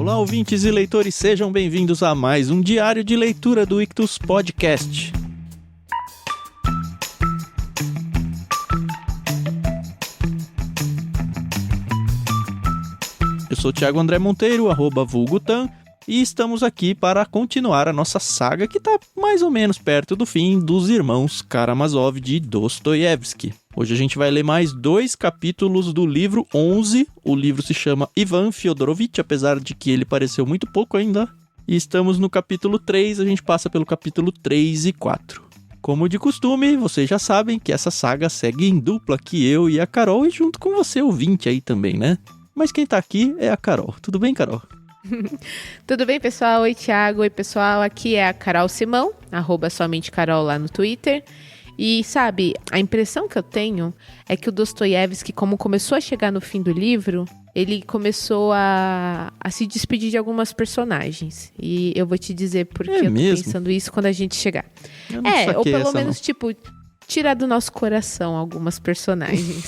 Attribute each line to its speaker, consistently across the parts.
Speaker 1: Olá, ouvintes e leitores, sejam bem-vindos a mais um diário de leitura do Ictus Podcast. Eu sou o Thiago André Monteiro, @vulgutan, e estamos aqui para continuar a nossa saga que está mais ou menos perto do fim dos irmãos Karamazov de Dostoiévski. Hoje a gente vai ler mais 2 capítulos do livro 11. O livro se chama Ivan Fyodorovitch, apesar de que ele pareceu muito pouco ainda. E estamos no capítulo 3, a gente passa pelo capítulo 3 e 4. Como de costume, vocês já sabem que essa saga segue em dupla aqui, eu e a Carol, e junto com você, ouvinte aí também, né? Mas quem tá aqui é a Carol. Tudo bem, Carol?
Speaker 2: Tudo bem, pessoal? Oi, Thiago. Oi, pessoal. Aqui é a Carol Simão, @somentecarol lá no Twitter. E, sabe, a impressão que eu tenho é que o Dostoiévski, como começou a chegar no fim do livro, ele começou a se despedir de algumas personagens. E eu vou te dizer porque eu tô pensando isso quando a gente chegar. Ou pelo menos, tirar do nosso coração algumas personagens.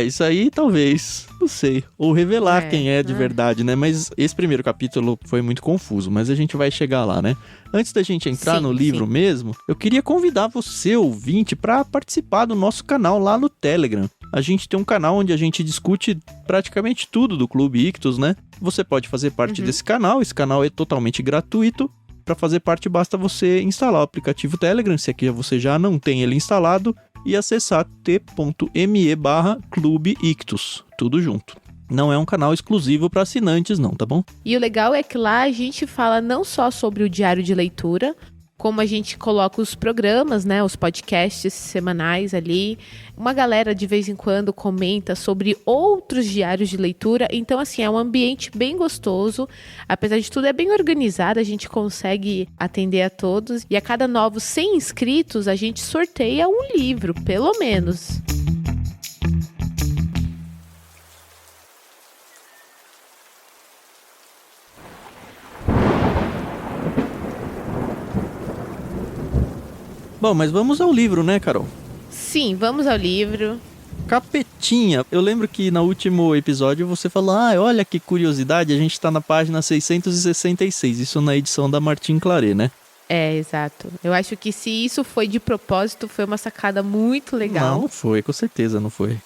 Speaker 1: Isso aí talvez, não sei, ou revelar quem é de verdade, né? Mas esse primeiro capítulo foi muito confuso, mas a gente vai chegar lá, né? Antes da gente entrar no livro mesmo, eu queria convidar você, ouvinte, para participar do nosso canal lá no Telegram. A gente tem um canal onde a gente discute praticamente tudo do Clube Ictus, né? Você pode fazer parte desse canal, esse canal é totalmente gratuito. Para fazer parte basta você instalar o aplicativo Telegram, se aqui você já não tem ele instalado, e acessar t.me/clubeictus, tudo junto. Não é um canal exclusivo para assinantes não, tá bom?
Speaker 2: E o legal é que lá a gente fala não só sobre o diário de leitura, como a gente coloca os programas, né, os podcasts semanais ali. Uma galera de vez em quando comenta sobre outros diários de leitura. Então, assim, é um ambiente bem gostoso. Apesar de tudo, é bem organizado. A gente consegue atender a todos. E a cada novos 100 inscritos, a gente sorteia um livro, pelo menos.
Speaker 1: Bom, mas vamos ao livro, né, Carol?
Speaker 2: Sim, vamos ao livro.
Speaker 1: Capetinha. Eu lembro que no último episódio você falou, olha que curiosidade, a gente tá na página 666, isso na edição da Martin Claret, né?
Speaker 2: Exato. Eu acho que se isso foi de propósito, foi uma sacada muito legal.
Speaker 1: Não foi, com certeza não foi.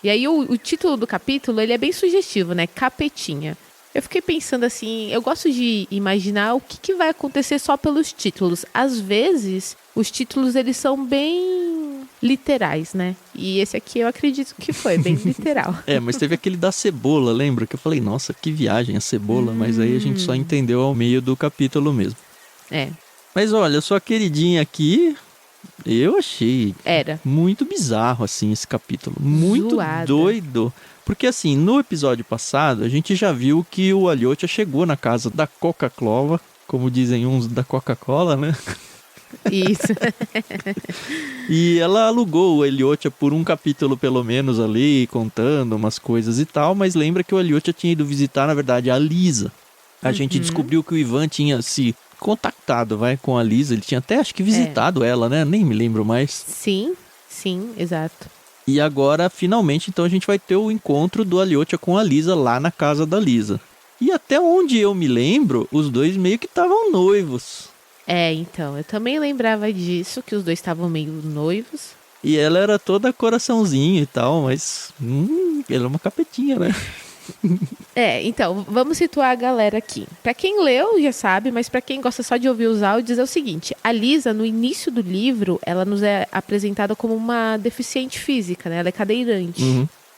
Speaker 2: E aí o título do capítulo, ele é bem sugestivo, né? Capetinha. Eu fiquei pensando assim, eu gosto de imaginar o que vai acontecer só pelos títulos. Às vezes, os títulos eles são bem literais, né? E esse aqui eu acredito que foi bem literal.
Speaker 1: Mas teve aquele da cebola, lembra? Que eu falei, nossa, que viagem a cebola. Mas aí a gente só entendeu ao meio do capítulo mesmo. Mas olha, sua queridinha aqui, eu achei muito bizarro, assim, esse capítulo. Muito doido. Porque, assim, no episódio passado, a gente já viu que o Alyosha chegou na casa da Coca-Cola, como dizem uns da Coca-Cola, né?
Speaker 2: Isso.
Speaker 1: E ela alugou o Alyosha por um capítulo, pelo menos, ali, contando umas coisas e tal, mas lembra que o Alyosha tinha ido visitar, na verdade, a Lisa. A gente descobriu que o Ivan tinha se contactado, com a Lisa. Ele tinha até, acho que, visitado ela, né? Nem me lembro mais.
Speaker 2: Sim, exato.
Speaker 1: E agora, finalmente, então a gente vai ter o encontro do Alyosha com a Lisa lá na casa da Lisa. E até onde eu me lembro, os dois meio que estavam noivos.
Speaker 2: Então, eu também lembrava disso, que os dois estavam meio noivos.
Speaker 1: E ela era toda coraçãozinho e tal, mas ela é uma capetinha, né?
Speaker 2: Então, vamos situar a galera aqui. Pra quem leu, já sabe, mas pra quem gosta só de ouvir os áudios, é o seguinte. A Lisa, no início do livro, ela nos é apresentada como uma deficiente física, né? Ela é cadeirante.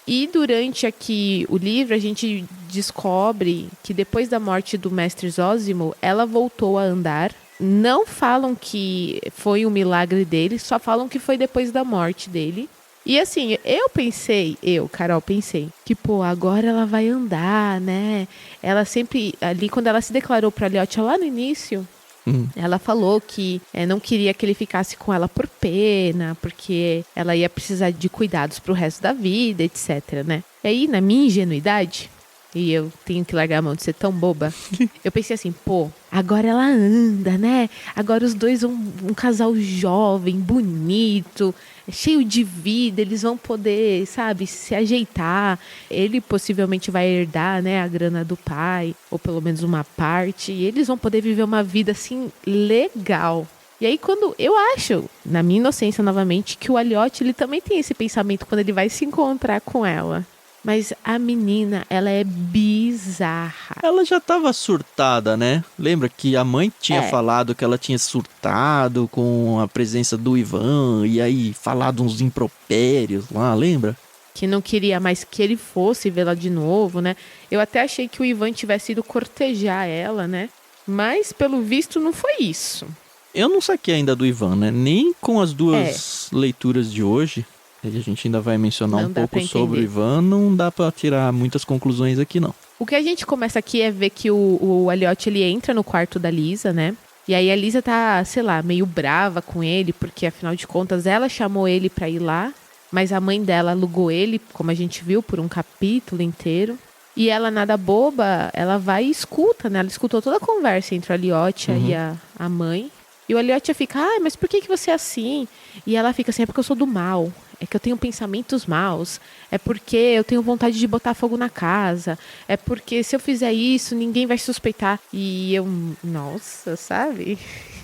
Speaker 2: E durante aqui o livro, a gente descobre que depois da morte do mestre Zósimo, ela voltou a andar. Não falam que foi um milagre dele, só falam que foi depois da morte dele. E assim, Carol, pensei que, agora ela vai andar, né? Ela sempre, ali quando ela se declarou pra Alyosha lá no início, ela falou que não queria que ele ficasse com ela por pena, porque ela ia precisar de cuidados pro resto da vida, etc, né? E aí, na minha ingenuidade, e eu tenho que largar a mão de ser tão boba. Eu pensei assim, pô, agora ela anda, né? Agora os dois vão um casal jovem, bonito, cheio de vida, eles vão poder, sabe, se ajeitar. Ele possivelmente vai herdar, né, a grana do pai, ou pelo menos uma parte, e eles vão poder viver uma vida assim legal. E aí quando eu acho, na minha inocência novamente, que o Aliotti, ele também tem esse pensamento quando ele vai se encontrar com ela. Mas a menina, ela é bizarra.
Speaker 1: Ela já tava surtada, né? Lembra que a mãe tinha
Speaker 2: É.
Speaker 1: falado que ela tinha surtado com a presença do Ivan, e aí falado uns impropérios lá, lembra?
Speaker 2: Que não queria mais que ele fosse vê-la de novo, né? Eu até achei que o Ivan tivesse ido cortejar ela, né? Mas, pelo visto, não foi isso.
Speaker 1: Eu não saquei ainda do Ivan, né? Nem com as duas leituras de hoje, e a gente ainda vai mencionar
Speaker 2: Não
Speaker 1: um
Speaker 2: dá
Speaker 1: pouco
Speaker 2: pra
Speaker 1: sobre o
Speaker 2: entender.
Speaker 1: Ivan, não dá pra tirar muitas conclusões aqui, não.
Speaker 2: O que a gente começa aqui é ver que o Aliotti, ele entra no quarto da Lisa, né? E aí a Lisa tá, sei lá, meio brava com ele, porque afinal de contas ela chamou ele pra ir lá, mas a mãe dela alugou ele, como a gente viu, por um capítulo inteiro. E ela, nada boba, ela vai e escuta, né? Ela escutou toda a conversa entre o Aliotti e a mãe. E o Aliotti fica, mas por que você é assim? E ela fica assim, é porque eu sou do mal. É que eu tenho pensamentos maus. É porque eu tenho vontade de botar fogo na casa. É porque se eu fizer isso, ninguém vai suspeitar. E eu, nossa, sabe?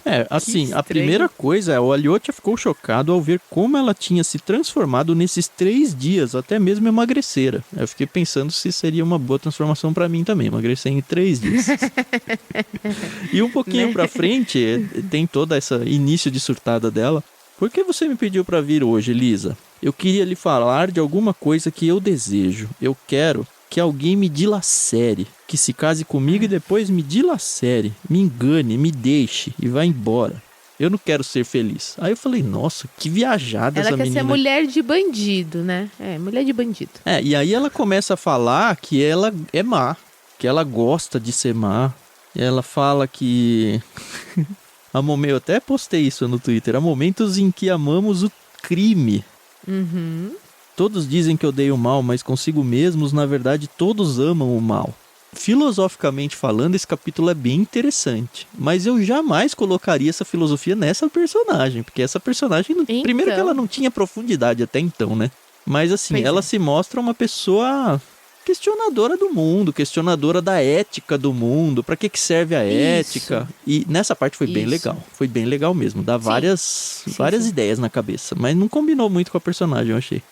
Speaker 1: É, assim, a
Speaker 2: estranho.
Speaker 1: primeira coisa é o Aliotti ficou chocado ao ver como ela tinha se transformado nesses 3 dias, até mesmo emagrecera. Eu fiquei pensando se seria uma boa transformação pra mim também, emagrecer em 3 dias. E um pouquinho
Speaker 2: Né?
Speaker 1: pra frente, tem todo esse início de surtada dela. Por que você me pediu pra vir hoje, Lisa? Eu queria lhe falar de alguma coisa que eu desejo. Eu quero que alguém me dilacere, que se case comigo e depois me dilacere, me engane, me deixe e vá embora. Eu não quero ser feliz. Aí eu falei, nossa, que viajada
Speaker 2: Ela
Speaker 1: essa
Speaker 2: quer
Speaker 1: menina.
Speaker 2: ser mulher de bandido, né? É, mulher de bandido.
Speaker 1: E aí ela começa a falar que ela é má, que ela gosta de ser má. E ela fala que... eu até postei isso no Twitter. Há momentos em que amamos o crime. Todos dizem que odeiam o mal, mas consigo mesmos, na verdade, todos amam o mal. Filosoficamente falando, esse capítulo é bem interessante. Mas eu jamais colocaria essa filosofia nessa personagem. Porque essa personagem, primeiro que ela não tinha profundidade até então, né? Mas assim,
Speaker 2: Pois
Speaker 1: ela
Speaker 2: é.
Speaker 1: se mostra uma pessoa questionadora do mundo, questionadora da ética do mundo. Pra que serve a ética? E nessa parte foi bem
Speaker 2: Isso.
Speaker 1: legal. Foi bem legal mesmo. Dá várias
Speaker 2: Sim,
Speaker 1: várias
Speaker 2: sim.
Speaker 1: ideias na cabeça. Mas não combinou muito com a personagem, eu achei.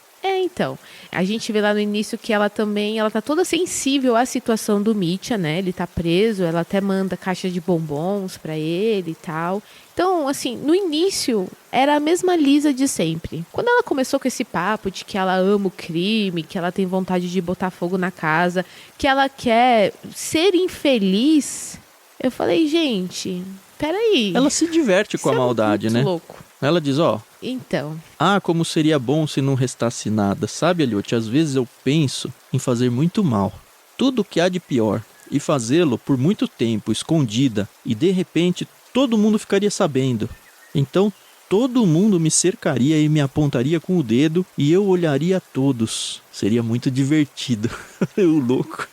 Speaker 2: Então, a gente vê lá no início que ela tá toda sensível à situação do Mitya, né? Ele tá preso, ela até manda caixa de bombons pra ele e tal. Então, assim, no início era a mesma Lisa de sempre. Quando ela começou com esse papo de que ela ama o crime, que ela tem vontade de botar fogo na casa, que ela quer ser infeliz, eu falei, gente, peraí.
Speaker 1: Ela se diverte com a
Speaker 2: isso é
Speaker 1: maldade,
Speaker 2: muito
Speaker 1: né?
Speaker 2: louco.
Speaker 1: Ela diz,
Speaker 2: Então,
Speaker 1: como seria bom se não restasse nada. Sabe, Aliotti, às vezes eu penso em fazer muito mal. Tudo o que há de pior. E fazê-lo por muito tempo, escondida. E de repente, todo mundo ficaria sabendo. Então, todo mundo me cercaria e me apontaria com o dedo. E eu olharia a todos. Seria muito divertido. O louco.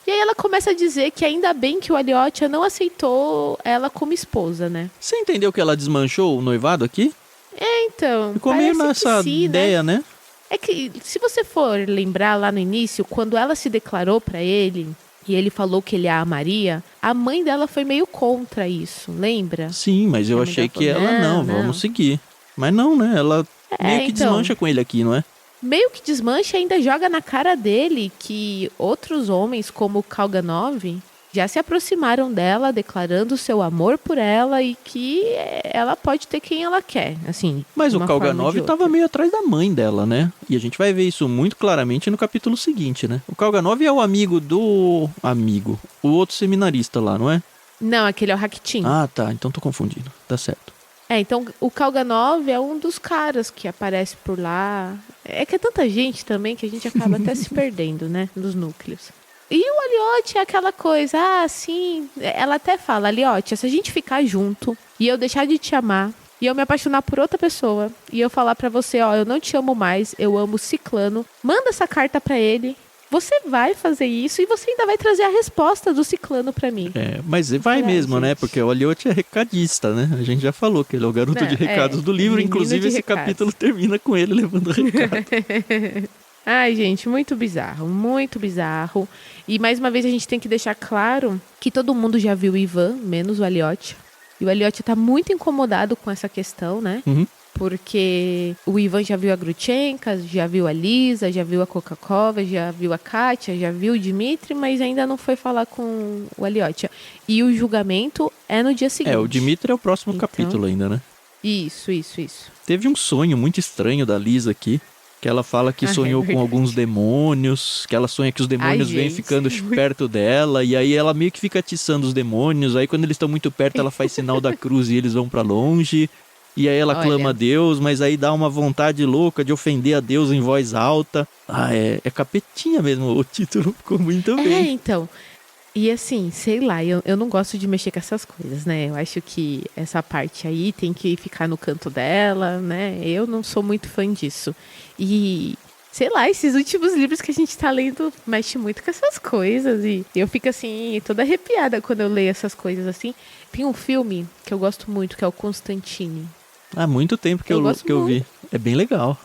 Speaker 2: e aí ela começa a dizer que ainda bem que o Aliotti não aceitou ela como esposa, né?
Speaker 1: Você entendeu que ela desmanchou o noivado aqui?
Speaker 2: Então,
Speaker 1: Ficou meio
Speaker 2: parece
Speaker 1: nessa
Speaker 2: que sim,
Speaker 1: ideia, né?
Speaker 2: É que, se você for lembrar lá no início, quando ela se declarou pra ele e ele falou que ele a amaria, a mãe dela foi meio contra isso, lembra?
Speaker 1: Sim, mas eu
Speaker 2: A mãe
Speaker 1: achei
Speaker 2: dela
Speaker 1: que
Speaker 2: falou,
Speaker 1: ela, não,
Speaker 2: não.
Speaker 1: vamos seguir. Mas não, né? Ela meio que
Speaker 2: então.
Speaker 1: desmancha com ele aqui, não é?
Speaker 2: Meio que desmancha e ainda joga na cara dele que outros homens, como o Kalganov, já se aproximaram dela, declarando seu amor por ela e que ela pode ter quem ela quer, assim.
Speaker 1: Mas
Speaker 2: de
Speaker 1: o
Speaker 2: uma forma ou
Speaker 1: Kalganov
Speaker 2: de
Speaker 1: tava
Speaker 2: outra.
Speaker 1: meio atrás da mãe dela, né? E a gente vai ver isso muito claramente no capítulo seguinte, né? O Kalganov é o amigo do... o outro seminarista lá, não é?
Speaker 2: Não, aquele é o Rakitin.
Speaker 1: Ah, tá. Então tô confundindo. Tá certo.
Speaker 2: Então o Kalganov é um dos caras que aparece por lá. É que é tanta gente também que a gente acaba até se perdendo, né? Nos núcleos. E o Aliotti é aquela coisa, sim. Ela até fala, Aliotti, se a gente ficar junto e eu deixar de te amar e eu me apaixonar por outra pessoa e eu falar pra você, eu não te amo mais, eu amo Ciclano, manda essa carta pra ele você vai fazer isso e você ainda vai trazer a resposta do ciclano pra mim.
Speaker 1: Mas vai mesmo,
Speaker 2: gente.
Speaker 1: né? Porque o Aliotti é recadista, né? A gente já falou que ele é o garoto de recados do livro. Inclusive, esse capítulo termina com ele levando recado.
Speaker 2: Ai, gente, muito bizarro, muito bizarro. E mais uma vez a gente tem que deixar claro que todo mundo já viu o Ivan, menos o Aliotti. E o Aliotti tá muito incomodado com essa questão, né?
Speaker 1: Uhum.
Speaker 2: Porque o Ivan já viu a Grutchenka, já viu a Lisa, já viu a Kokakova, já viu a Kátia, já viu o Dmitry, mas ainda não foi falar com o Aliotti. E o julgamento é no dia seguinte.
Speaker 1: O Dmitry é o próximo capítulo ainda, né?
Speaker 2: Isso.
Speaker 1: Teve um sonho muito estranho da Lisa aqui, que ela fala que sonhou com alguns demônios, que ela sonha que os demônios vêm ficando perto dela, e aí ela meio que fica atiçando os demônios, aí quando eles estão muito perto ela faz sinal da cruz e eles vão pra longe, e aí ela clama a Deus, mas aí dá uma vontade louca de ofender a Deus em voz alta. É capetinha mesmo, o título ficou muito bem.
Speaker 2: Então... E assim, sei lá, eu não gosto de mexer com essas coisas, né? Eu acho que essa parte aí tem que ficar no canto dela, né? Eu não sou muito fã disso. E, sei lá, esses últimos livros que a gente tá lendo mexe muito com essas coisas. E eu fico assim, toda arrepiada quando eu leio essas coisas assim. Tem um filme que eu gosto muito, que é o Constantine.
Speaker 1: Há muito tempo que eu vi. É bem legal.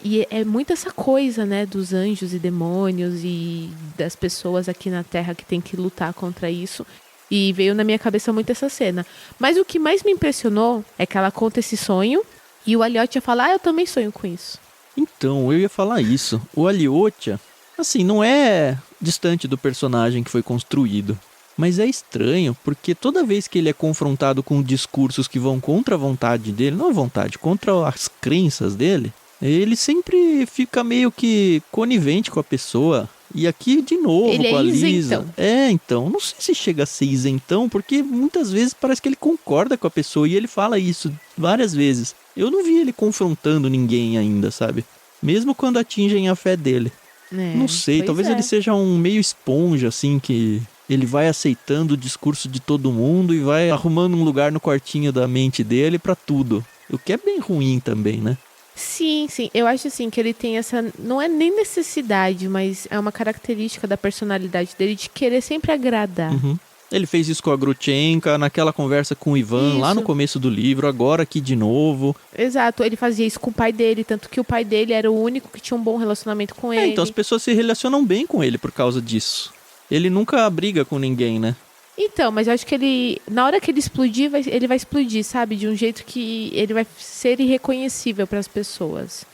Speaker 2: E é muito essa coisa, né, dos anjos e demônios e das pessoas aqui na Terra que tem que lutar contra isso. E veio na minha cabeça muito essa cena. Mas o que mais me impressionou é que ela conta esse sonho e o Aliotia fala, eu também sonho com isso.
Speaker 1: Então, eu ia falar isso. O Aliotia, assim, não é distante do personagem que foi construído. Mas é estranho, porque toda vez que ele é confrontado com discursos que vão contra a vontade dele, não a vontade, contra as crenças dele, ele sempre fica meio que conivente com a pessoa. E aqui, de novo,
Speaker 2: ele
Speaker 1: com a Lisa.
Speaker 2: Isentão.
Speaker 1: Então, não sei se chega a ser isentão, porque muitas vezes parece que ele concorda com a pessoa, e ele fala isso várias vezes. Eu não vi ele confrontando ninguém ainda, sabe? Mesmo quando atingem a fé dele. Não sei, talvez ele seja um meio esponja, assim, que... Ele vai aceitando o discurso de todo mundo e vai arrumando um lugar no quartinho da mente dele pra tudo. O que é bem ruim também, né?
Speaker 2: Sim. Eu acho assim que ele tem essa... Não é nem necessidade, mas é uma característica da personalidade dele de querer sempre agradar.
Speaker 1: Uhum. Ele fez isso com a Grutchenka, naquela conversa com o Ivan, lá no começo do livro, agora aqui de novo.
Speaker 2: Exato, ele fazia isso com o pai dele, tanto que o pai dele era o único que tinha um bom relacionamento com ele.
Speaker 1: Então as pessoas se relacionam bem com ele por causa disso. Ele nunca briga com ninguém, né?
Speaker 2: Então, mas eu acho que ele... Na hora que ele explodir, ele vai explodir, sabe? De um jeito que ele vai ser irreconhecível para as pessoas.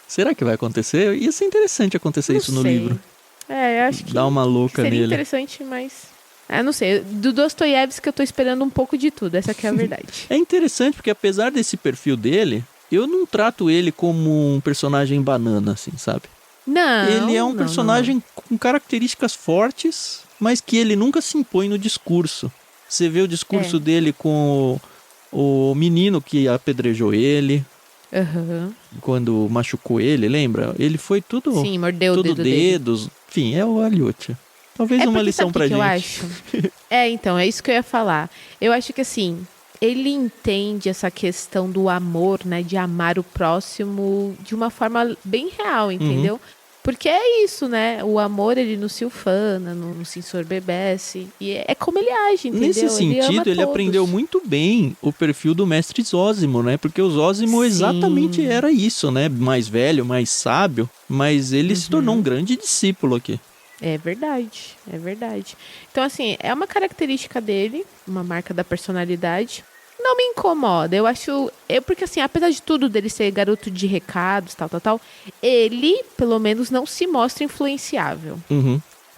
Speaker 1: Será que vai acontecer? Ia ser interessante acontecer isso no livro.
Speaker 2: Eu acho que...
Speaker 1: Dá uma louca
Speaker 2: seria
Speaker 1: nele.
Speaker 2: interessante, mas... não sei. Do Dostoiévski eu tô esperando um pouco de tudo. Essa aqui é a verdade.
Speaker 1: É interessante porque apesar desse perfil dele, eu não trato ele como um personagem banana, assim, sabe?
Speaker 2: Não.
Speaker 1: Ele é um personagem com características fortes, mas que ele nunca se impõe no discurso. Você vê o discurso dele com o menino que apedrejou ele.
Speaker 2: Uhum.
Speaker 1: Quando machucou ele, lembra? Ele foi tudo...
Speaker 2: Sim, mordeu
Speaker 1: tudo
Speaker 2: o dedo
Speaker 1: dedos.
Speaker 2: dele.
Speaker 1: Enfim, é o Aliotia. Talvez uma lição pra gente.
Speaker 2: Eu acho. Então, é isso que eu ia falar. Eu acho que assim... Ele entende essa questão do amor, né? De amar o próximo de uma forma bem real, entendeu? Porque é isso, né? O amor, ele não se ufana, não se ensorbebece. E é como ele age, entendeu?
Speaker 1: Nesse sentido, ele aprendeu muito bem o perfil do mestre Zósimo, né? Porque o Zósimo exatamente era isso, né? Mais velho, mais sábio. Mas ele se tornou um grande discípulo aqui.
Speaker 2: É verdade. Então, assim, é uma característica dele, uma marca da personalidade. Não me incomoda, eu acho... Porque, assim, apesar de tudo dele ser garoto de recados, tal, ele, pelo menos, não se mostra influenciável.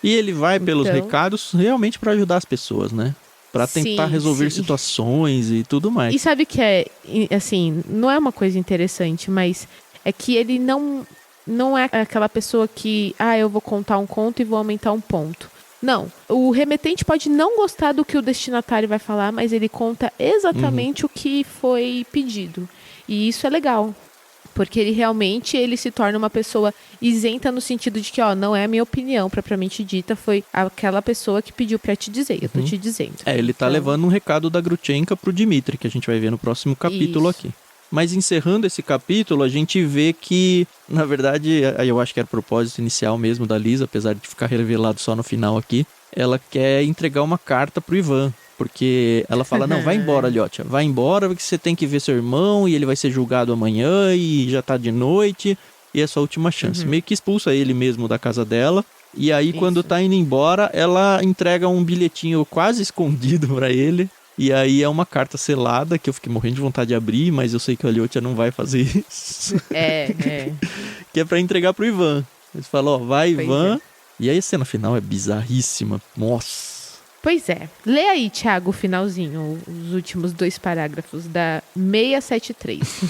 Speaker 1: E ele vai pelos recados realmente para ajudar as pessoas, né? Para tentar resolver situações e tudo mais.
Speaker 2: E sabe que assim, não é uma coisa interessante, mas é que ele não é aquela pessoa que, eu vou contar um conto e vou aumentar um ponto. Não, o remetente pode não gostar do que o destinatário vai falar, mas ele conta exatamente o que foi pedido. E isso é legal, porque ele se torna uma pessoa isenta no sentido de que, não é a minha opinião propriamente dita, foi aquela pessoa que pediu pra te dizer, eu tô te dizendo.
Speaker 1: Ele tá levando um recado da Grutchenka pro Dmitry, que a gente vai ver no próximo capítulo aqui. Mas encerrando esse capítulo, a gente vê que, na verdade, eu acho que era o propósito inicial mesmo da Lisa, apesar de ficar revelado só no final aqui, ela quer entregar uma carta pro Ivan. Porque ela fala, não, vai embora, Liotia, vai embora porque você tem que ver seu irmão e ele vai ser julgado amanhã e já tá de noite e é sua última chance. Meio que expulsa ele mesmo da casa dela. E aí, quando tá indo embora, ela entrega um bilhetinho quase escondido pra ele. E aí é uma carta selada, que eu fiquei morrendo de vontade de abrir, mas eu sei que a Liotia não vai fazer isso. Que é pra entregar pro Ivan. Eles falam, ó, vai Ivan. E aí a cena final é bizarríssima. Nossa.
Speaker 2: Pois é. Lê aí, Thiago, o finalzinho, os últimos 2 parágrafos da 673.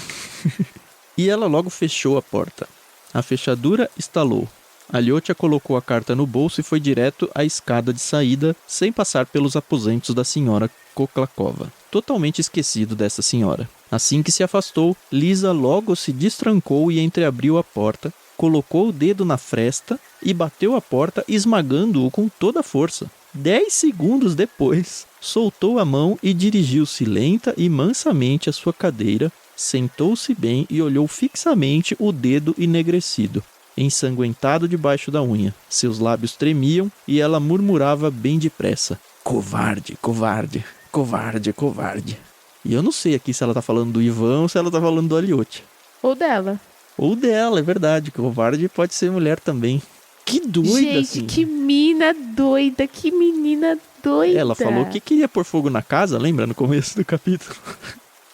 Speaker 1: E ela logo fechou a porta. A fechadura estalou. A Liotia colocou a carta no bolso e foi direto à escada de saída, sem passar pelos aposentos da senhora Koklakova, totalmente esquecido dessa senhora. Assim que se afastou, Lisa logo se destrancou e entreabriu a porta, colocou o dedo na fresta e bateu a porta, esmagando-o com toda a força. 10 segundos depois, soltou a mão e dirigiu-se lenta e mansamente à sua cadeira, sentou-se bem e olhou fixamente o dedo enegrecido, ensanguentado debaixo da unha. Seus lábios tremiam e ela murmurava bem depressa: covarde, covarde, covarde, covarde. E eu não sei aqui se ela tá falando do Ivan ou se ela tá falando do Aliotia.
Speaker 2: Ou dela.
Speaker 1: Ou dela, é verdade. Covarde pode ser mulher também. Que doida,
Speaker 2: gente,
Speaker 1: assim.
Speaker 2: que mina doida, que menina doida.
Speaker 1: Ela falou que queria pôr fogo na casa, lembra? No começo do capítulo.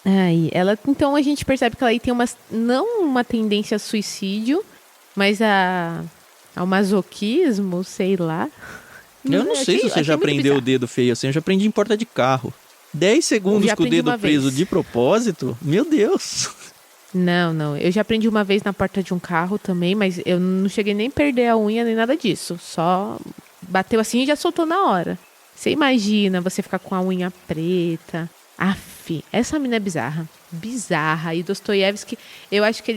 Speaker 2: Aí, ela, então a gente percebe que ela aí tem não uma tendência a suicídio, mas ao masoquismo, sei lá.
Speaker 1: Eu não sei se você já prendeu o dedo feio assim, eu já prendi em porta de carro. 10 segundos com o dedo preso de propósito? Meu Deus!
Speaker 2: Não. Eu já aprendi uma vez na porta de um carro também, mas eu não cheguei nem a perder a unha nem nada disso. Só bateu assim e já soltou na hora. Você imagina você ficar com a unha preta. Aff, essa mina é bizarra. Bizarra. E Dostoiévski, eu acho que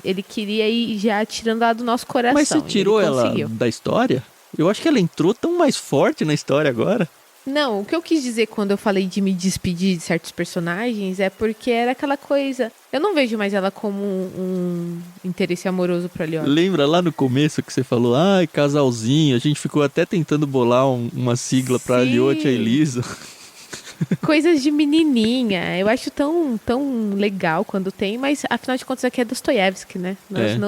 Speaker 2: ele queria ir já tirando ela do nosso coração.
Speaker 1: Mas você tirou ela da história? Eu acho que ela entrou tão mais forte na história agora.
Speaker 2: Não, o que eu quis dizer quando eu falei de me despedir de certos personagens é porque era aquela coisa... Eu não vejo mais ela como um interesse amoroso pra Liotia.
Speaker 1: Lembra lá no começo que você falou, ai, casalzinho, a gente ficou até tentando bolar uma sigla pra Liotia e Lisa.
Speaker 2: Coisas de menininha. Eu acho tão legal quando tem, mas afinal de contas aqui é Dostoiévski, né?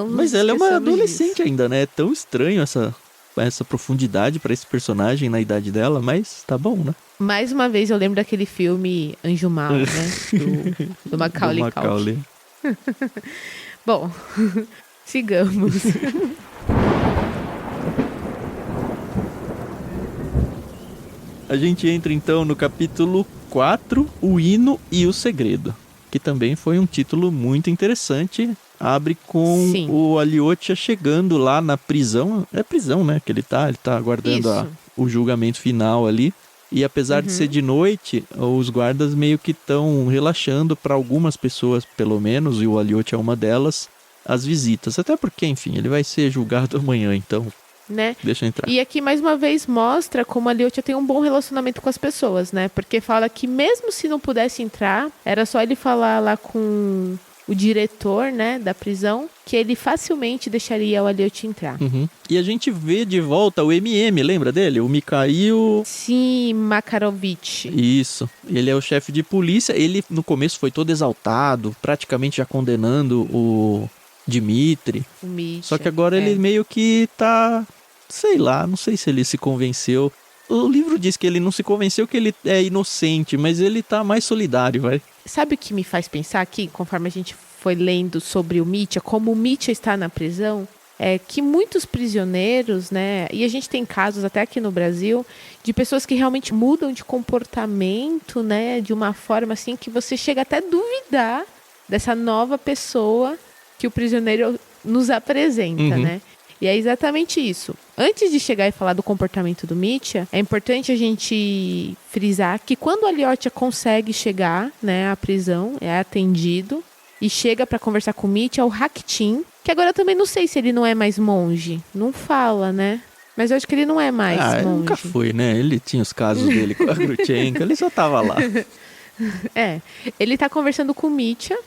Speaker 1: Mas ela é uma adolescente ainda, né? É tão estranho essa profundidade pra esse personagem na idade dela, mas tá bom, né?
Speaker 2: Mais uma vez eu lembro daquele filme Anjo Mal, né? Do Macaulay Culkin. Bom, sigamos.
Speaker 1: A gente entra então no capítulo 4, O Hino e o Segredo, que também foi um título muito interessante. Abre com o Aliotia chegando lá na prisão. É prisão, né? Que ele tá aguardando o julgamento final ali. E apesar de ser de noite, os guardas meio que estão relaxando para algumas pessoas, pelo menos, e o Aliotia é uma delas, as visitas. Até porque, enfim, ele vai ser julgado amanhã, então... Né? Deixa eu entrar.
Speaker 2: E aqui mais uma vez mostra como a Liotia tem um bom relacionamento com as pessoas, né? Porque fala que mesmo se não pudesse entrar, era só ele falar lá com o diretor, né, da prisão, que ele facilmente deixaria o Aliotia entrar.
Speaker 1: E a gente vê de volta o MM, lembra dele? O Mikhail...
Speaker 2: Sim, Makarovich.
Speaker 1: Isso. Ele é o chefe de polícia. Ele no começo foi todo exaltado, praticamente já condenando o Dmitri.
Speaker 2: O Mitya,
Speaker 1: só que agora ele meio que tá... Sei lá, não sei se ele se convenceu. O livro diz que ele não se convenceu que ele é inocente, mas ele tá mais solidário, vai.
Speaker 2: Sabe o que me faz pensar aqui, conforme a gente foi lendo sobre o Mitya, como o Mitya está na prisão, é que muitos prisioneiros, né, e a gente tem casos até aqui no Brasil, de pessoas que realmente mudam de comportamento, né, de uma forma assim que você chega até a duvidar dessa nova pessoa que o prisioneiro nos apresenta, né? E é exatamente isso. Antes de chegar e falar do comportamento do Mitya, é importante a gente frisar que quando a Liotia consegue chegar, né, à prisão, é atendido e chega para conversar com o Mitya, o Rakhtin, que agora eu também não sei se ele não é mais monge. Não fala, né? Mas eu acho que ele não é mais monge.
Speaker 1: Ele nunca foi, né? Ele tinha os casos dele com a Grutchenko, ele só tava lá.
Speaker 2: Ele tá conversando com o Mitya.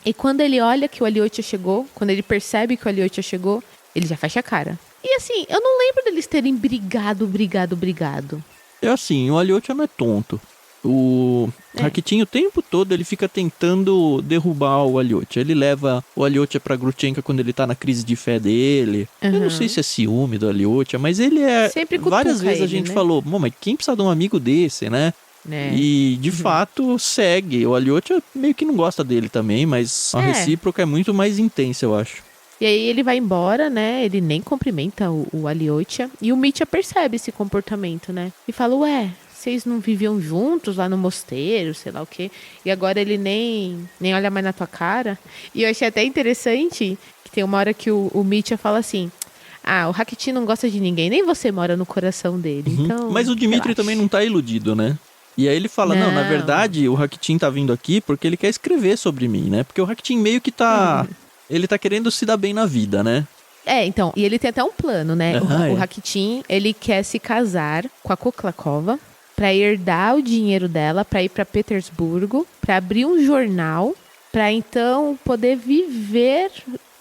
Speaker 2: E quando ele olha que o Alyosha chegou, quando ele percebe que o Alyosha chegou, ele já fecha a cara. E assim, eu não lembro deles terem brigado.
Speaker 1: É assim, o Alyosha não é tonto. O Rakitin o tempo todo ele fica tentando derrubar o Alyosha. Ele leva o Alyosha pra Grutchenka quando ele tá na crise de fé dele. Eu não sei se é ciúme do Alyosha, mas ele é...
Speaker 2: Sempre cutuca
Speaker 1: várias vezes a gente falou, mas quem precisa de um amigo desse, né? E, de fato, segue. O Alyosha meio que não gosta dele também, mas a recíproca é muito mais intensa, eu acho.
Speaker 2: E aí ele vai embora, né? Ele nem cumprimenta o Alyosha. E o Mitya percebe esse comportamento, né? E fala, vocês não viviam juntos lá no mosteiro, sei lá o quê. E agora ele nem olha mais na tua cara. E eu achei até interessante que tem uma hora que o Mitya fala assim... o Rakitin não gosta de ninguém, nem você mora no coração dele. Então,
Speaker 1: mas o Dmitri também não tá iludido, né? E aí ele fala, não, na verdade, o Rakitin tá vindo aqui porque ele quer escrever sobre mim, né? Porque o Rakitin meio que tá... Ele tá querendo se dar bem na vida, né?
Speaker 2: Então, e ele tem até um plano, né? O Rakitin, ele quer se casar com a Koklakova pra herdar o dinheiro dela, pra ir pra Petersburgo, pra abrir um jornal, pra então poder viver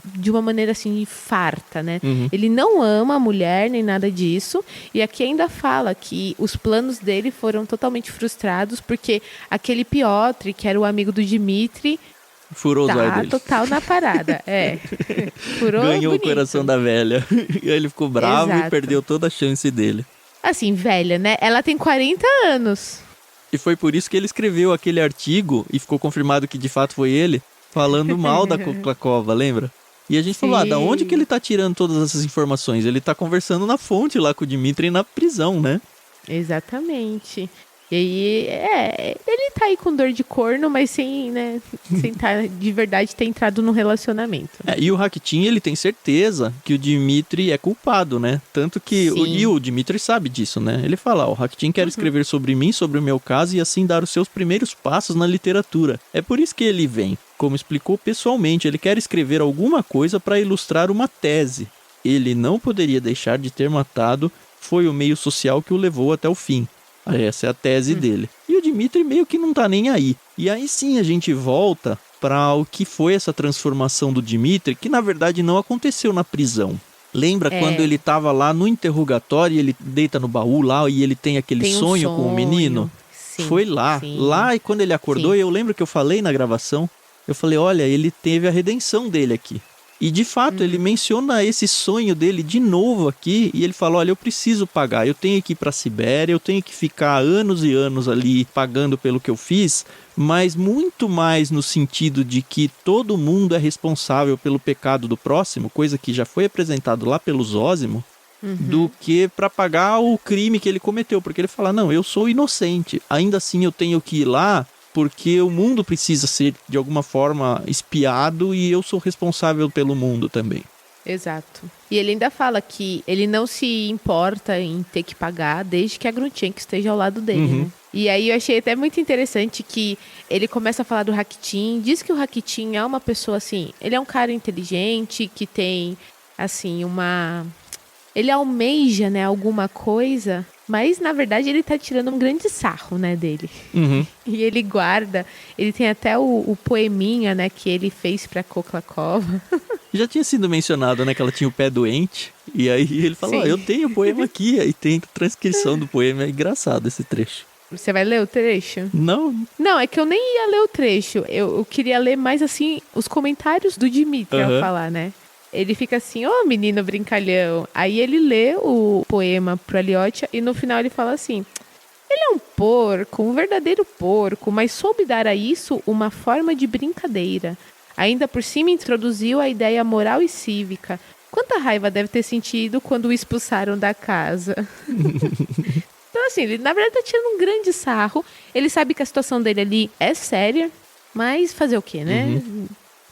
Speaker 2: de uma maneira assim, farta, né? Ele não ama a mulher, nem nada disso. E aqui ainda fala que os planos dele foram totalmente frustrados, porque aquele Piotr, que era o amigo do Dmitri,
Speaker 1: furou os olhos dele.
Speaker 2: Total na parada. Furou
Speaker 1: Ganhou
Speaker 2: bonito.
Speaker 1: o coração da velha. E aí ele ficou bravo
Speaker 2: Exato.
Speaker 1: E perdeu toda a chance dele.
Speaker 2: Assim, velha, né? Ela tem 40 anos.
Speaker 1: E foi por isso que ele escreveu aquele artigo, e ficou confirmado que de fato foi ele, falando mal da Koklakova, lembra? E a gente falou, da onde que ele tá tirando todas essas informações? Ele tá conversando na fonte lá com o Dmitri na prisão, né?
Speaker 2: Exatamente. E aí, ele tá aí com dor de corno, mas sem de verdade ter entrado num relacionamento.
Speaker 1: E o Rakitin, ele tem certeza que o Dmitri é culpado, né? Tanto que o Dmitri sabe disso, né? Ele fala, o Rakitin quer escrever sobre mim, sobre o meu caso, e assim dar os seus primeiros passos na literatura. É por isso que ele vem. Como explicou pessoalmente, ele quer escrever alguma coisa para ilustrar uma tese. Ele não poderia deixar de ter matado, foi o meio social que o levou até o fim. Essa é a tese dele. E o Dmitri meio que não tá nem aí. E aí sim a gente volta para o que foi essa transformação do Dmitri, que na verdade não aconteceu na prisão. Lembra quando ele tava lá no interrogatório e ele deita no baú lá e ele tem aquele sonho com o menino?
Speaker 2: Sim,
Speaker 1: foi lá. Lá, e quando ele acordou, eu lembro que eu falei na gravação, eu falei, olha, ele teve a redenção dele aqui. E de fato, ele menciona esse sonho dele de novo aqui, e ele fala, olha, eu preciso pagar, eu tenho que ir para a Sibéria, eu tenho que ficar anos e anos ali pagando pelo que eu fiz, mas muito mais no sentido de que todo mundo é responsável pelo pecado do próximo, coisa que já foi apresentado lá pelo Zósimo, do que para pagar o crime que ele cometeu, porque ele fala, não, eu sou inocente, ainda assim eu tenho que ir lá, porque o mundo precisa ser, de alguma forma, espiado e eu sou responsável pelo mundo também.
Speaker 2: Exato. E ele ainda fala que ele não se importa em ter que pagar desde que a Grutchenka esteja ao lado dele, né? E aí eu achei até muito interessante que ele começa a falar do Rakitin, diz que o Rakitin é uma pessoa assim, ele é um cara inteligente, que tem, assim, ele almeja, né, alguma coisa, mas na verdade ele tá tirando um grande sarro, né, dele. E ele guarda, ele tem até o poeminha, né, que ele fez pra Koklakova.
Speaker 1: Já tinha sido mencionado, né, que ela tinha o pé doente, e aí ele falou, eu tenho o poema aqui, aí tem transcrição do poema, é engraçado esse trecho.
Speaker 2: Você vai ler o trecho?
Speaker 1: Não.
Speaker 2: Não, é que eu nem ia ler o trecho, eu queria ler mais, assim, os comentários do Dmitri ao falar, né. Ele fica assim, menino brincalhão. Aí ele lê o poema pro Alyosha e no final ele fala assim, ele é um porco, um verdadeiro porco, mas soube dar a isso uma forma de brincadeira. Ainda por cima introduziu a ideia moral e cívica. Quanta raiva deve ter sentido quando o expulsaram da casa. Então assim, ele na verdade tá tirando um grande sarro. Ele sabe que a situação dele ali é séria, mas fazer o quê, né?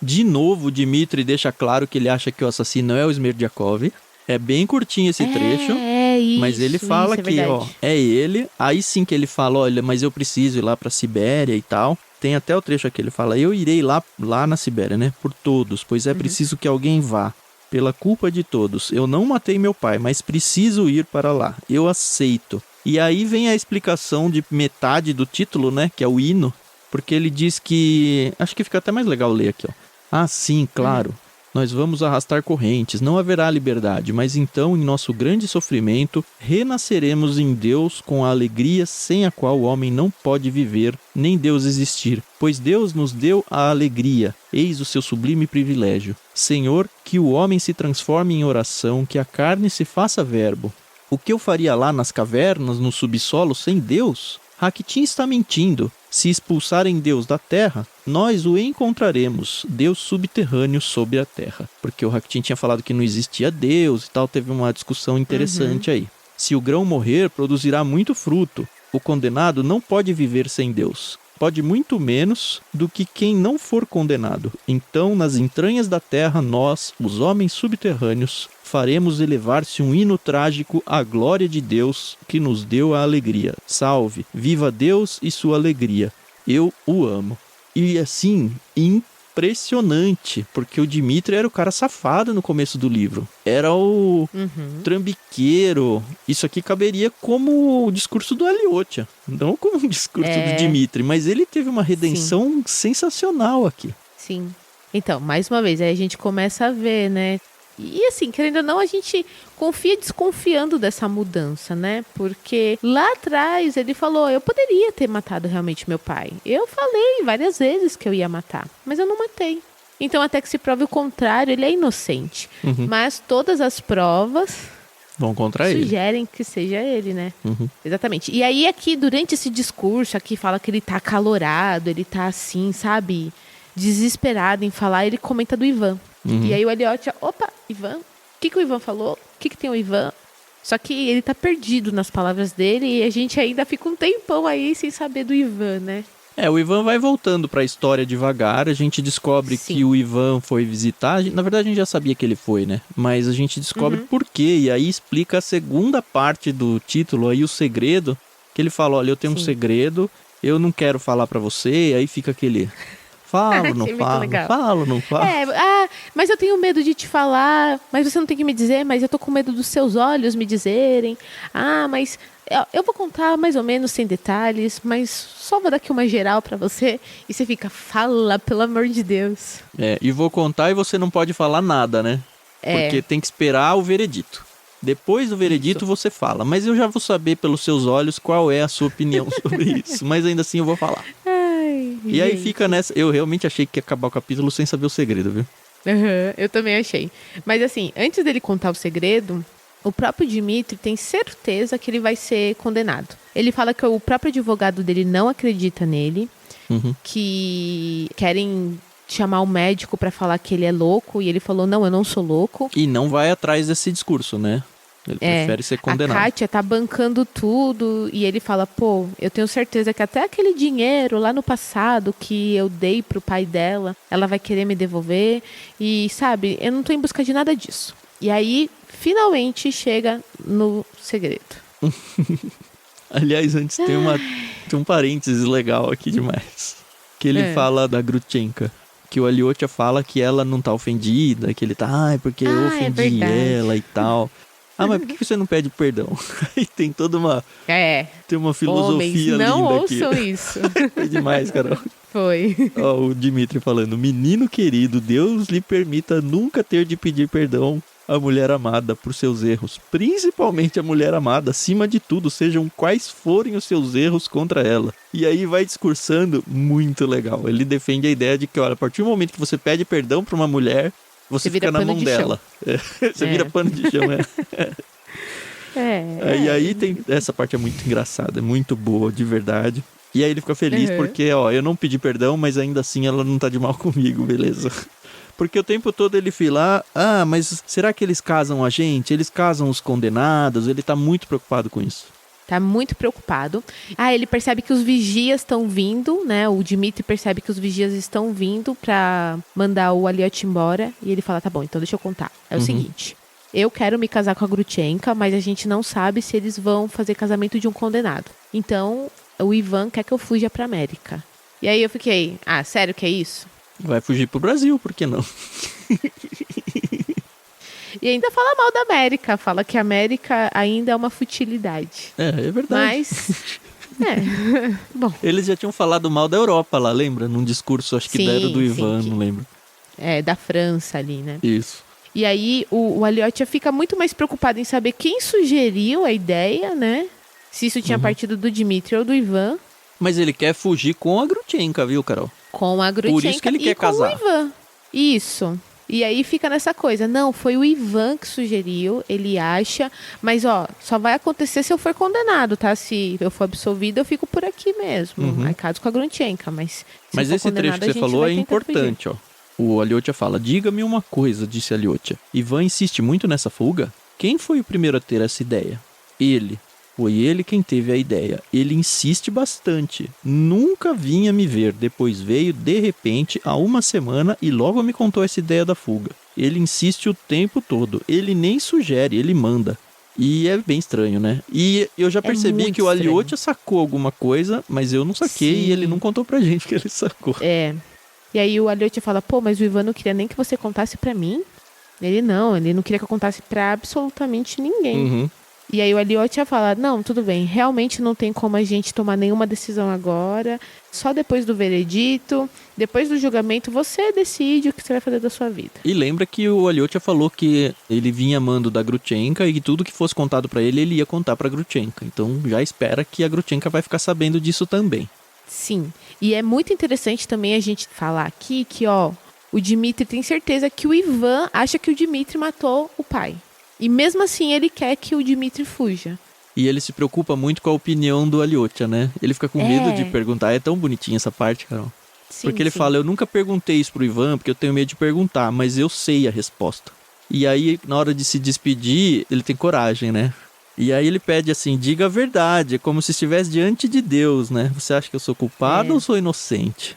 Speaker 1: De novo, o Dmitri deixa claro que ele acha que o assassino é o Smerdyakov. É bem curtinho esse trecho.
Speaker 2: Isso,
Speaker 1: mas ele fala que, é ele. Aí sim que ele fala, olha, mas eu preciso ir lá pra Sibéria e tal. Tem até o trecho aqui, ele fala, eu irei lá na Sibéria, né? Por todos, pois é preciso que alguém vá. Pela culpa de todos. Eu não matei meu pai, mas preciso ir para lá. Eu aceito. E aí vem a explicação de metade do título, né? Que é o hino. Porque ele diz que... Acho que fica até mais legal ler aqui, ó. Ah, sim, claro. Nós vamos arrastar correntes, não haverá liberdade, mas então, em nosso grande sofrimento, renasceremos em Deus com a alegria sem a qual o homem não pode viver, nem Deus existir. Pois Deus nos deu a alegria, eis o seu sublime privilégio. Senhor, que o homem se transforme em oração, que a carne se faça verbo. O que eu faria lá nas cavernas, no subsolo, sem Deus? Raquitim está mentindo. Se expulsarem Deus da terra, nós o encontraremos, Deus subterrâneo sobre a terra. Porque o Raquitim tinha falado que não existia Deus e tal, teve uma discussão interessante aí. Se o grão morrer, produzirá muito fruto. O condenado não pode viver sem Deus. Pode muito menos do que quem não for condenado. Então, nas entranhas da terra, nós, os homens subterrâneos, faremos elevar-se um hino trágico à glória de Deus que nos deu a alegria. Salve, viva Deus e sua alegria. Eu o amo. E assim, impressionante, porque o Dmitri era o cara safado no começo do livro. Era o trambiqueiro. Isso aqui caberia como o discurso do Aliotia, não como o discurso do Dmitri, mas ele teve uma redenção sensacional aqui.
Speaker 2: Sim. Então, mais uma vez, aí a gente começa a ver, né? E assim, querendo ou não, a gente confia desconfiando dessa mudança, né? Porque lá atrás ele falou, eu poderia ter matado realmente meu pai. Eu falei várias vezes que eu ia matar, mas eu não matei. Então, até que se prove o contrário, ele é inocente. Mas todas as provas
Speaker 1: vão contra ele.
Speaker 2: Sugerem que seja ele, né? Exatamente. E aí aqui, durante esse discurso, aqui fala que ele tá acalorado, ele tá assim, sabe? Desesperado em falar, ele comenta do Ivan. E aí o Aliotia, opa, Ivan? O que o Ivan falou? O que tem o Ivan? Só que ele tá perdido nas palavras dele e a gente ainda fica um tempão aí sem saber do Ivan, né?
Speaker 1: O Ivan vai voltando pra história devagar, a gente descobre que o Ivan foi visitar, na verdade a gente já sabia que ele foi, né? Mas a gente descobre por quê, e aí explica a segunda parte do título, aí o segredo, que ele fala, olha, eu tenho um segredo, eu não quero falar pra você, aí fica aquele... Falo, não falo, falo, não falo.
Speaker 2: Mas eu tenho medo de te falar, mas você não tem que me dizer, mas eu tô com medo dos seus olhos me dizerem. Mas eu vou contar mais ou menos sem detalhes, mas só vou dar aqui uma geral pra você. E você fica, fala, pelo amor de Deus.
Speaker 1: E vou contar e você não pode falar nada, né? Porque tem que esperar o veredito. Depois do veredito você fala, mas eu já vou saber pelos seus olhos qual é a sua opinião sobre isso. Mas ainda assim eu vou falar. E aí fica nessa... Eu realmente achei que ia acabar o capítulo sem saber o segredo, viu?
Speaker 2: Eu também achei. Mas assim, antes dele contar o segredo, o próprio Dmitri tem certeza que ele vai ser condenado. Ele fala que o próprio advogado dele não acredita nele, que querem chamar o médico pra falar que ele é louco, e ele falou, não, eu não sou louco.
Speaker 1: E não vai atrás desse discurso, né? Ele prefere ser condenado.
Speaker 2: A Kátia tá bancando tudo e ele fala, pô, eu tenho certeza que até aquele dinheiro lá no passado que eu dei pro pai dela, ela vai querer me devolver e, sabe, eu não tô em busca de nada disso. E aí, finalmente, chega no segredo.
Speaker 1: Aliás, antes tem um parênteses legal aqui demais. Que ele fala da Grutchenka. Que o Aliotia fala que ela não tá ofendida, que ele tá, porque eu ofendi ela e tal. Mas por que você não pede perdão? Aí tem toda uma... Tem uma filosofia linda aqui.
Speaker 2: Não ouçam isso.
Speaker 1: Foi demais, Carol.
Speaker 2: Foi.
Speaker 1: O Dmitri falando, menino querido, Deus lhe permita nunca ter de pedir perdão à mulher amada por seus erros. Principalmente a mulher amada, acima de tudo, sejam quais forem os seus erros contra ela. E aí vai discursando muito legal. Ele defende a ideia de que, olha, a partir do momento que você pede perdão para uma mulher... Você fica na mão dela. Você vira pano de chão, E aí tem... Essa parte é muito engraçada, é muito boa, de verdade. E aí ele fica feliz porque, eu não pedi perdão, mas ainda assim ela não tá de mal comigo, beleza? Porque o tempo todo ele fala, mas será que eles casam a gente? Eles casam os condenados? Ele tá muito preocupado com isso.
Speaker 2: Tá muito preocupado. Ele percebe que os vigias estão vindo, né? O Dmitri percebe que os vigias estão vindo pra mandar o Aliotia embora. E ele fala, tá bom, então deixa eu contar. É o seguinte, eu quero me casar com a Grutchenka, mas a gente não sabe se eles vão fazer casamento de um condenado. Então, o Ivan quer que eu fuja pra América. E aí eu fiquei, sério que é isso?
Speaker 1: Vai fugir pro Brasil, por que não?
Speaker 2: E ainda fala mal da América. Fala que a América ainda é uma futilidade.
Speaker 1: É verdade.
Speaker 2: Mas... bom.
Speaker 1: Eles já tinham falado mal da Europa lá, lembra? Num discurso, acho que deram do Ivan, não lembro.
Speaker 2: da França ali, né?
Speaker 1: Isso.
Speaker 2: E aí o Aliotia fica muito mais preocupado em saber quem sugeriu a ideia, né? Se isso tinha partido do Dmitri ou do Ivan.
Speaker 1: Mas ele quer fugir com a Grutchenka, viu, Carol?
Speaker 2: Com a Grutchenka.
Speaker 1: Por isso que ele quer
Speaker 2: com
Speaker 1: casar.
Speaker 2: o Ivan. Isso. E aí fica nessa coisa. Não, foi o Ivan que sugeriu, ele acha. Mas, só vai acontecer se eu for condenado, tá? Se eu for absolvido, eu fico por aqui mesmo. Aí caso com a Grutchenka, mas
Speaker 1: esse trecho que você falou é importante, ó. O Aliotia fala, diga-me uma coisa, disse Aliotia. Ivan insiste muito nessa fuga? Quem foi o primeiro a ter essa ideia? Ele. Foi ele quem teve a ideia. Ele insiste bastante. Nunca vinha me ver. Depois veio, de repente, há uma semana e logo me contou essa ideia da fuga. Ele insiste o tempo todo. Ele nem sugere, ele manda. E é bem estranho, né? E eu já percebi que o Aliotia sacou alguma coisa, mas eu não saquei. Sim. E ele não contou pra gente que ele sacou.
Speaker 2: E aí o Aliotia fala, pô, mas o Ivan não queria nem que você contasse pra mim? Ele não queria que eu contasse pra absolutamente ninguém. E aí o Aliotia fala, não, tudo bem, realmente não tem como a gente tomar nenhuma decisão agora, só depois do veredito, depois do julgamento, você decide o que você vai fazer da sua vida.
Speaker 1: E lembra que o Aliotia falou que ele vinha amando da Grutchenka e que tudo que fosse contado pra ele, ele ia contar pra Grutchenka. Então já espera que a Grutchenka vai ficar sabendo disso também.
Speaker 2: Sim, e é muito interessante também a gente falar aqui que, o Dmitri tem certeza que o Ivan acha que o Dmitri matou o pai. E mesmo assim ele quer que o Dmitri fuja.
Speaker 1: E ele se preocupa muito com a opinião do Aliotia, né? Ele fica com medo de perguntar. É tão bonitinha essa parte, Carol.
Speaker 2: Sim,
Speaker 1: porque ele fala, eu nunca perguntei isso pro Ivan, porque eu tenho medo de perguntar, mas eu sei a resposta. E aí, na hora de se despedir, ele tem coragem, né? E aí ele pede assim, diga a verdade, é como se estivesse diante de Deus, né? Você acha que eu sou culpado ou sou inocente?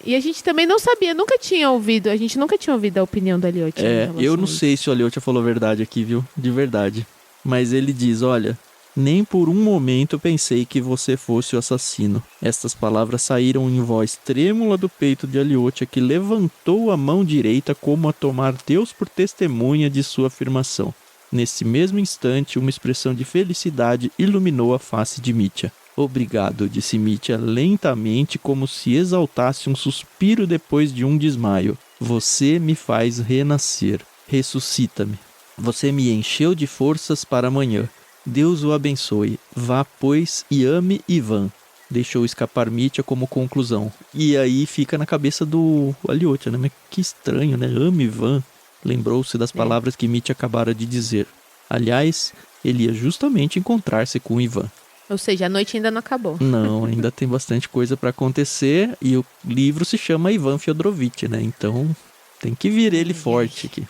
Speaker 2: E a gente também não sabia, a gente nunca tinha ouvido a opinião do Aliotia.
Speaker 1: Eu não sei se o Aliotia falou a verdade aqui, viu? De verdade. Mas ele diz, olha, nem por um momento eu pensei que você fosse o assassino. Estas palavras saíram em voz trêmula do peito de Aliotia, que levantou a mão direita como a tomar Deus por testemunha de sua afirmação. Nesse mesmo instante, uma expressão de felicidade iluminou a face de Mitya. Obrigado, disse Mitya lentamente, como se exaltasse um suspiro depois de um desmaio. Você me faz renascer. Ressuscita-me. Você me encheu de forças para amanhã. Deus o abençoe. Vá, pois, e ame Ivan. Deixou escapar Mitya como conclusão. E aí fica na cabeça do Aliotia, né? Mas que estranho, né? Ame Ivan. Lembrou-se das palavras que Mitya acabara de dizer. Aliás, ele ia justamente encontrar-se com Ivan.
Speaker 2: Ou seja, a noite ainda não acabou.
Speaker 1: Não, ainda tem bastante coisa para acontecer. E o livro se chama Ivan Fyodorovich, né? Então tem que vir ele forte aqui.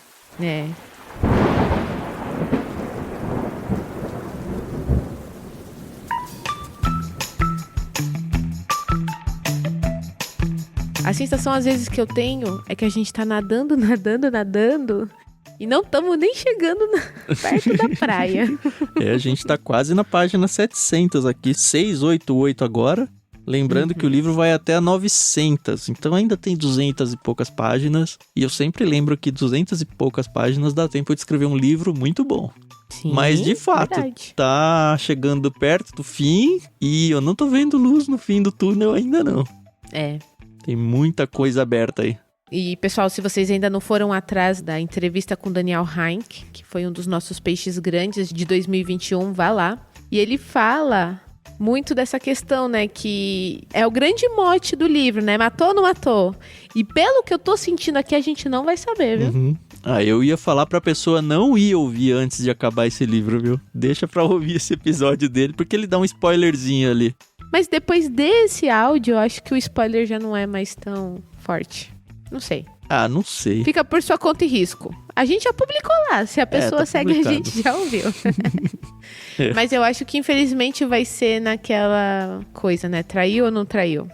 Speaker 2: A sensação, às vezes, que eu tenho é que a gente tá nadando e não estamos nem chegando perto da praia.
Speaker 1: A gente tá quase na página 700 aqui, 688 agora. Lembrando que o livro vai até a 900, então ainda tem 200 e poucas páginas. E eu sempre lembro que 200 e poucas páginas dá tempo de escrever um livro muito bom.
Speaker 2: Sim,
Speaker 1: mas de fato, tá chegando perto do fim e eu não tô vendo luz no fim do túnel ainda não. Tem muita coisa aberta aí.
Speaker 2: E, pessoal, se vocês ainda não foram atrás da entrevista com Daniel Heinck, que foi um dos nossos peixes grandes de 2021, vá lá. E ele fala muito dessa questão, né, que é o grande mote do livro, né? Matou ou não matou? E pelo que eu tô sentindo aqui, a gente não vai saber, viu?
Speaker 1: Eu ia falar pra pessoa não ir ouvir antes de acabar esse livro, viu? Deixa pra ouvir esse episódio dele, porque ele dá um spoilerzinho ali.
Speaker 2: Mas depois desse áudio, eu acho que o spoiler já não é mais tão forte. Não sei.
Speaker 1: Não sei.
Speaker 2: Fica por sua conta e risco. A gente já publicou lá. Se a pessoa segue publicado. A gente, já ouviu. Mas eu acho que, infelizmente, vai ser naquela coisa, né? Traiu ou não traiu?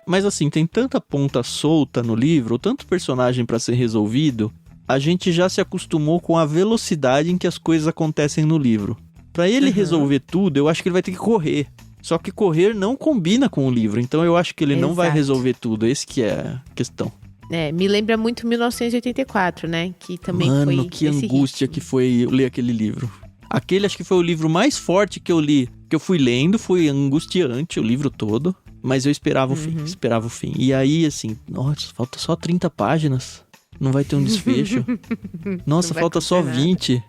Speaker 1: Mas assim, tem tanta ponta solta no livro, tanto personagem pra ser resolvido, a gente já se acostumou com a velocidade em que as coisas acontecem no livro. Pra ele resolver tudo, eu acho que ele vai ter que correr. Só que correr não combina com o livro, então eu acho que ele não vai resolver tudo. Esse que é a questão.
Speaker 2: Me lembra muito 1984, né? Que também foi
Speaker 1: Mano, que angústia que foi ler aquele livro. Aquele acho que foi o livro mais forte que eu li, que eu fui lendo, foi angustiante o livro todo. Mas eu esperava o fim. E aí, assim, nossa, falta só 30 páginas. Não vai ter um desfecho. Nossa, falta só 20.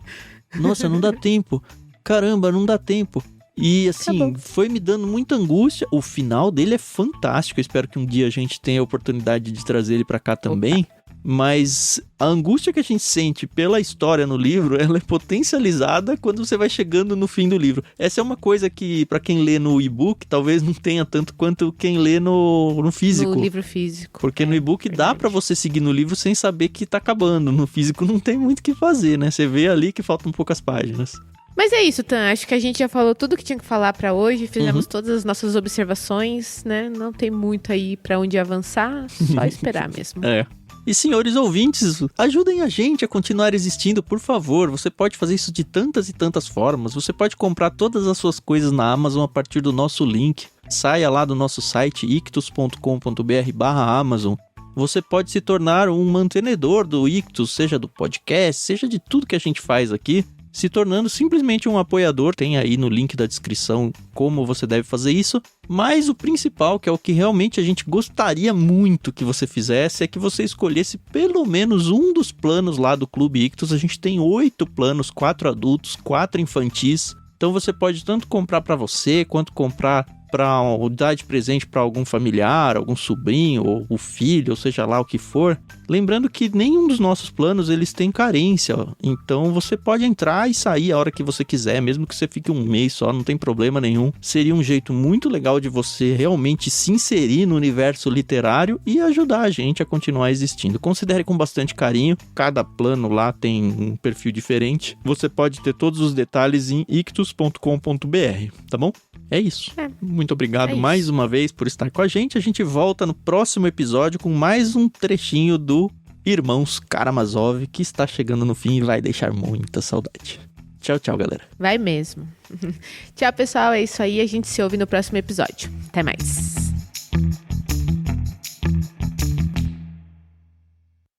Speaker 1: Nossa, não dá tempo. Caramba, não dá tempo. E assim, foi me dando muita angústia. O final dele é fantástico. Eu espero que um dia a gente tenha a oportunidade de trazer ele pra cá também. Mas a angústia que a gente sente pela história no livro, ela é potencializada quando você vai chegando no fim do livro. Essa é uma coisa que, pra quem lê no e-book, talvez não tenha tanto quanto quem lê no físico.
Speaker 2: No livro físico.
Speaker 1: Porque no e-book dá pra você seguir no livro sem saber que tá acabando. No físico não tem muito o que fazer, né? Você vê ali que faltam poucas páginas.
Speaker 2: Mas é isso, Tan. Acho que a gente já falou tudo que tinha que falar pra hoje. Fizemos todas as nossas observações, né? Não tem muito aí pra onde avançar. Só esperar mesmo.
Speaker 1: E senhores ouvintes, ajudem a gente a continuar existindo, por favor. Você pode fazer isso de tantas e tantas formas. Você pode comprar todas as suas coisas na Amazon a partir do nosso link. Saia lá do nosso site ictus.com.br/Amazon. Você pode se tornar um mantenedor do Ictus, seja do podcast, seja de tudo que a gente faz aqui, se tornando simplesmente um apoiador. Tem aí no link da descrição como você deve fazer isso. Mas o principal, que é o que realmente a gente gostaria muito que você fizesse, é que você escolhesse pelo menos um dos planos lá do Clube Ictus. A gente tem 8 planos, 4 adultos, 4 infantis. Então você pode tanto comprar para você, quanto comprar para dar de presente para algum familiar, algum sobrinho, ou o filho, ou seja lá o que for. Lembrando que nenhum dos nossos planos eles têm carência, então você pode entrar e sair a hora que você quiser, mesmo que você fique um mês só, não tem problema nenhum. Seria um jeito muito legal de você realmente se inserir no universo literário e ajudar a gente a continuar existindo. Considere com bastante carinho, cada plano lá tem um perfil diferente. Você pode ter todos os detalhes em ictus.com.br, tá bom? É isso. Muito obrigado mais uma vez por estar com a gente. A gente volta no próximo episódio com mais um trechinho do Irmãos Karamazov, que está chegando no fim e vai deixar muita saudade. Tchau, tchau, galera.
Speaker 2: Vai mesmo. Tchau, pessoal. É isso aí. A gente se ouve no próximo episódio. Até mais.